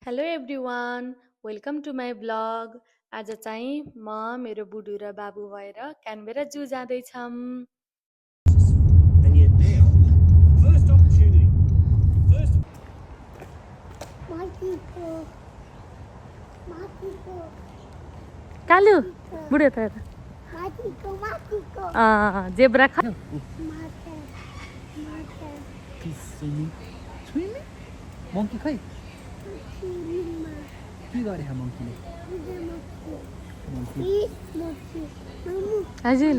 Hello everyone, welcome to my blog. आज चाहिँ म मेरो बुढु र बाबु भएर क्यानबेरा जू जाँदैछौँ। And yet now, first opportunity. First. कालु बुढो त जेब्रा खा Swimming. Swimming? Monkey खै के गरे monkey ले? हजुर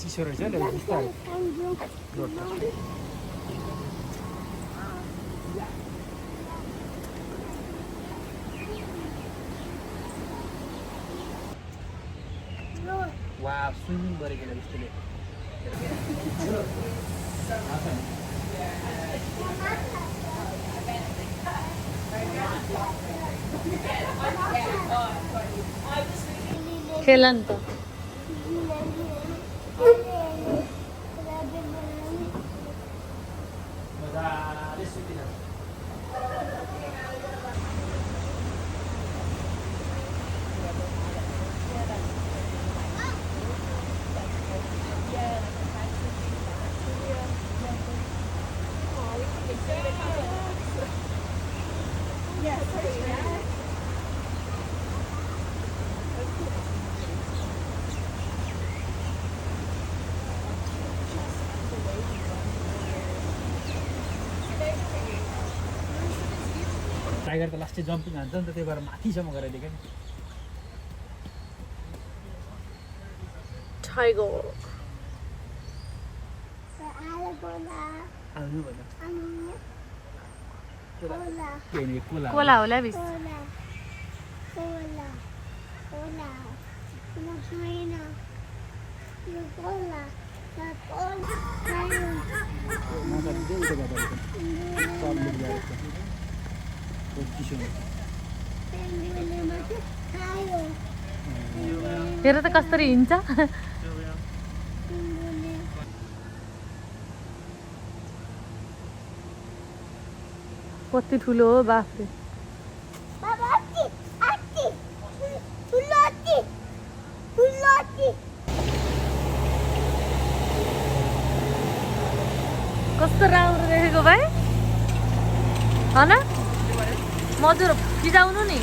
चिसो रहेछ नि वाह स्विमिङ गरेको जस्तोले खेल नि त मजाले सुतिरहेको टाइगर त लास्टै जम्पिङ हान्छ नि त त्यही भएर माथिसम्म गराइदिएको नि टाइगर आउनु भन्दा कोला कोला होला बिस हेर त कसरी हिँड्छ कति ठुलो हो बाफरे कस्तो राम्रो देखेको भाइ होइन मधुर फिजाउनु नि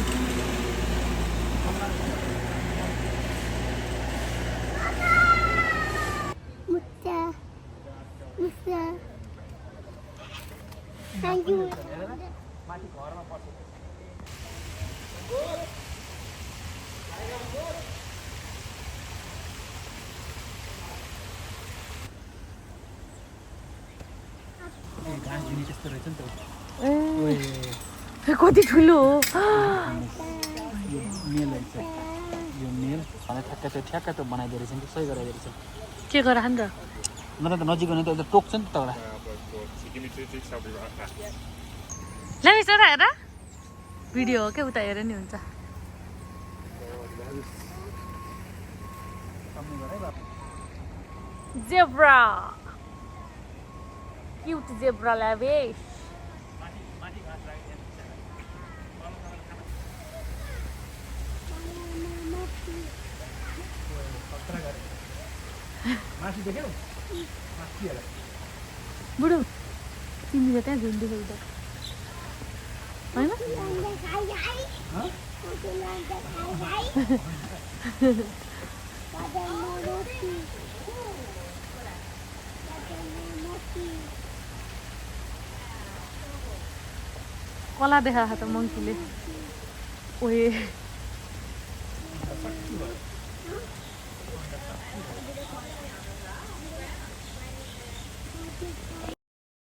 माथि घरमा पर्छ घाँस जुनी त्यस्तो रहेछ नि त ए कति ठुलो हो यो मेल रहेछ यो मेल भने ठ्याक्कै त्यो बनाइदिएको रहेछ नि त सही गराइदिएको रहेछ के गर नि त नत्र त नजिक भने त एउटा टोक्छ नि त एउटा ल बिचरा हेर भिडियो हो क्या उता हेर नि हुन्छ जेब्रा क्युट जेब्रा ल्यावेश माथि देख्यौ माथि हेर बुढो तिमी त त्यहाँ घुम्दै त होइन कला देखा त मङ्कीले ओए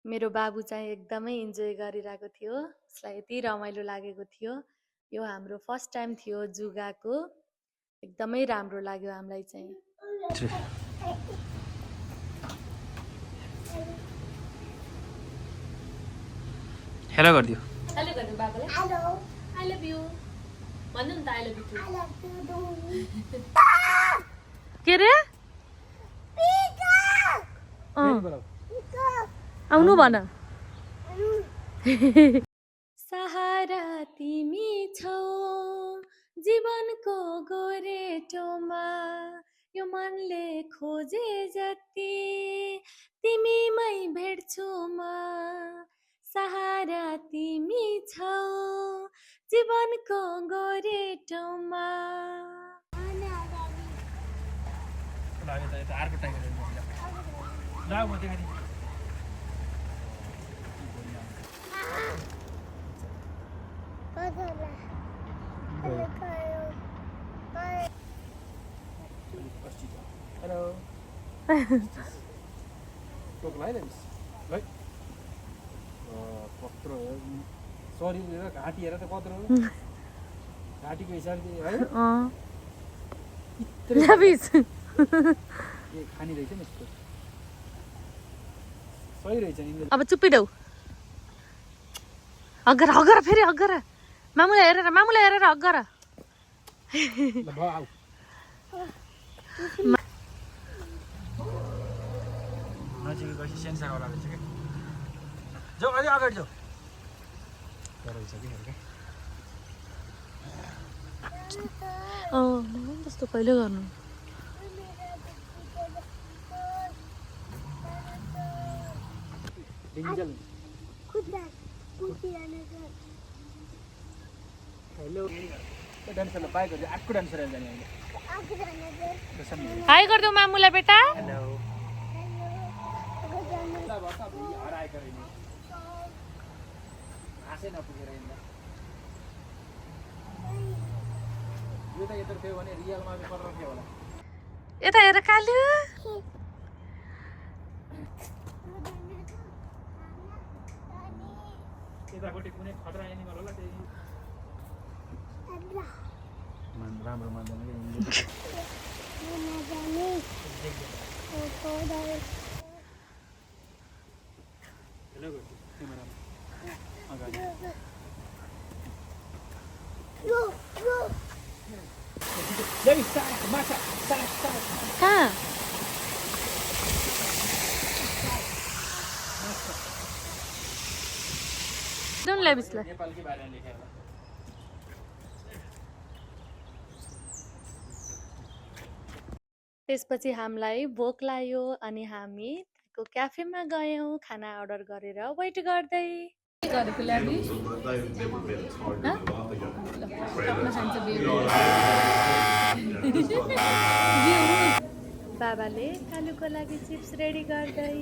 मेरो बाबु चाहिँ एकदमै इन्जोय गरिरहेको थियो उसलाई यति रमाइलो लागेको थियो यो हाम्रो फर्स्ट टाइम थियो जू गएको एकदमै राम्रो लाग्यो हामीलाई चाहिँ हेलो गरिदियो हेलो गर्नु बाबालाई हेलो आई लभ यु भन्नु नि त आई लभ यु के रे आउनु भन सहारा तिमी छौ जीवनको गोरेटोमा यो मनले खोजे जति तिमीमै भेट्छु म सहारा तिमी छौ जीवनको गोरेटोमा अर्को टाइगर ल म देखाइदिन्छु हेलो टोक्ला है है कत्रो शरीर हेरेर घाँटी हेरेर त कत्रो घाँटीको हिसाबले है ल्याबिस ए खानी रहेछ नि यस्तो सही रहेछ नि अब चुप्पिदेऊ हग्गर हग्गर फेरि हग्गर मामुलाई हेरेर हग्गर ल भयो आऊ नजिकै गएपछि सेन्सा होला रहेछ क्या जाऊ अलि अगाडि जाऊ रहेछ कि त्यस्तो कहिले गर्नु डिन्जल हेलो डान्सरलाई बाई गरिदियो अर्को डान्सरले जाने अहिले हाई गरिदेऊ मामुलाई बेटा हेलो हराएको रहेन हाँसै नपुगेर हिँड्दा यो त यत्रो थियो भने रियलमा चाहिँ कलर थियो होला यता हेर कालु यतापट्टि कुनै खतरा एनिमल होला त्यही राम्रो मान्दैन कहाँ ल्याबिसलाई नेपालकै बारेमा लेखेको होला त्यसपछि हामीलाई भोक लाग्यो अनि हामी त्यहाँको क्याफेमा गयौँ खाना अर्डर गरेर वेट गर्दै गरेको ल्याबिस बाबाले कालुको लागि चिप्स रेडी गर्दै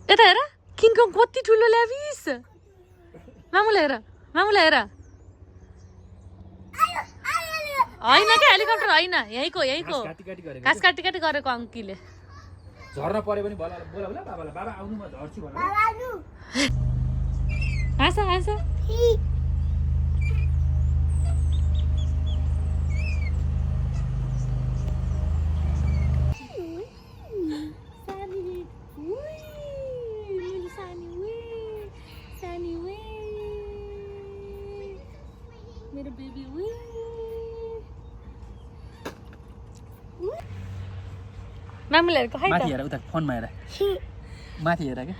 यता हेर किङकङ कति ठुलो ल्याबिस मामुलाई हेर होइन क्या हेलिकप्टर होइन यहीँको घाँस काटी गरेको अङ्कीले झर्न पऱ्यो भने बोला बोला बाबालाई बाबा आउनु म झर्छु भनेर हाँस मेरो बेबी मामुलाहरूको खै माथि हेर उता फोनमा हेर माथि हेर क्या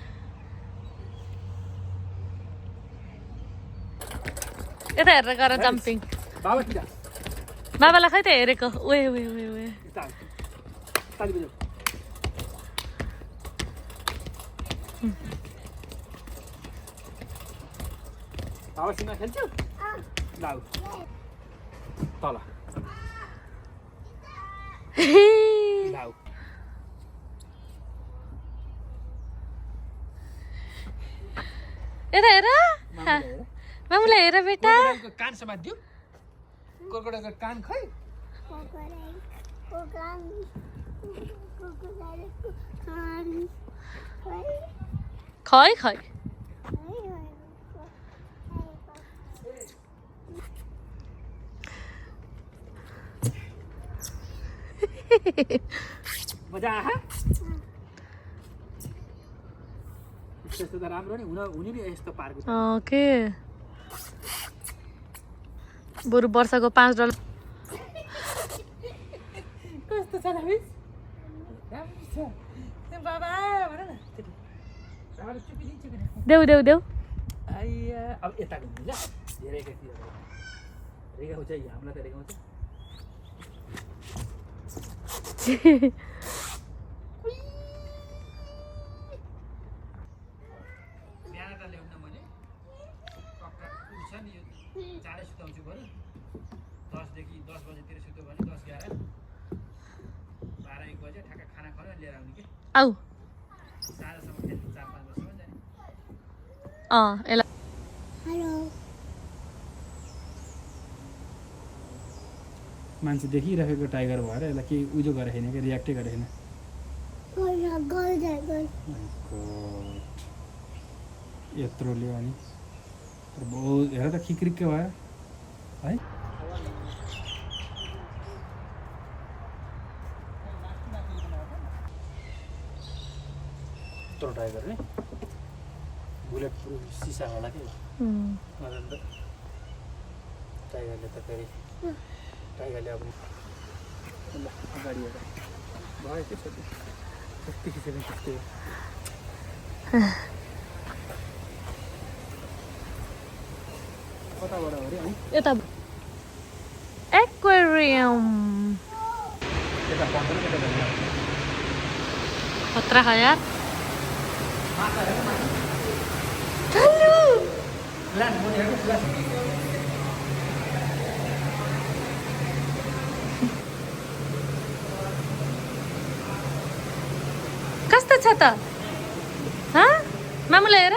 यता हेरेर गर जम्पिङ बाबालाई खै त हेरेको ओए बाबासँग खेल्छौ लाउ तल लाउ यता हेर मामुलाई हेर बेटा कान समात्दियो कोरकोडाको कान खै खै मजा आहा त्यस्तो त राम्रो नि हुने नि यस्तो पार्क के बरु वर्षको $5 कस्तो छ बाबा भन न त्यति बाबाले चुपी देऊ देऊ देऊ आइया अब यता घुम्नु ल धेरै एकतिर रेगाउँछ हामीलाई त रेगाउँछ बिहान त ल्याउन मैले कक्का उठ्छ नि यो चाँडै सुताउँछु बरु 10 देखि 10 बजेतिर सुत्यो भने 10 11 12 1 बजे ठ्याक्क खाना खाएर लिएर आउने के आऊ साँझसम्म खेल्नु 4 5 बजेसम्म जाने यसलाई मान्छे देखिरहेको टाइगर भएर यसलाई केही उजो गरेको छैन कि रियाक्टै गरेको छैन यत्रो ल्यायो अनि बहुत हेर त खिक्रिक्कै भयो है यत्रो टाइगर नि बुलेट प्रुफ सिसा होला कि टाइगरले त फेरि टाइगरले अब ल अगाडि हेर भयो त्यसो जति खिचेको त्यस्तै कताबाट हो अरे है यता एक्वेरियम यता पाउँदैन यता जाने खतरा है यार ल्यान्ड मुनि हेर्नु ल्यान्ड कस्तो छ त मामुलाई हेर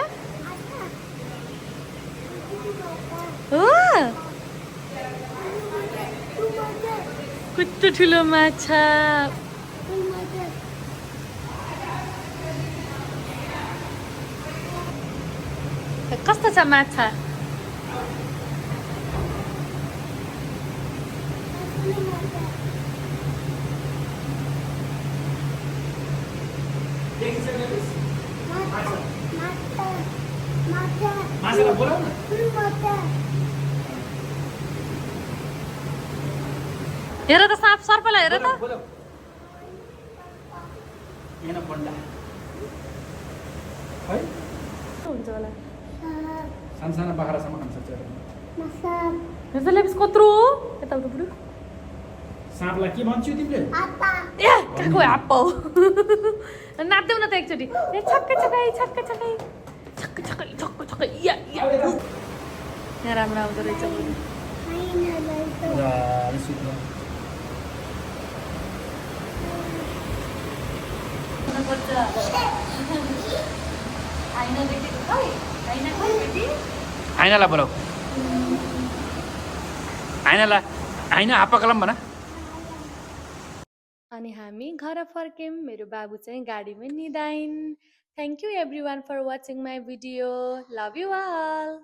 हो कस्तो ठुलो माछा कस्तो छ माछा माछालाई बोलाउ न हेर त साँप सर्पलाई हेर त बोलाउ यहाँ बन्दा है हुन्छ होला सानसानो बाख्रासम्म खान सक्छ हेर्छ लेपिस कत्रो हो यताउता बुढो साँपलाई के भन्छौ तिमीले ए काको हाप्पौ नाच्दैउ न त एकचोटि ए छक्कै छक्कै छक्कै छक्कै छक्कै छक्कै छक्कै छक्कै या या यहाँ राम्रो आउँदो रहेछ बुढो मजाले सुत्नु आइनालाई बोलाऊ आइनालाई आइना हाप्पा कलम भन अनि हामी घर फर्क्यौँ मेरो बाबु चाहिँ गाडीमै निदाइन् thank you everyone for watching my video love you all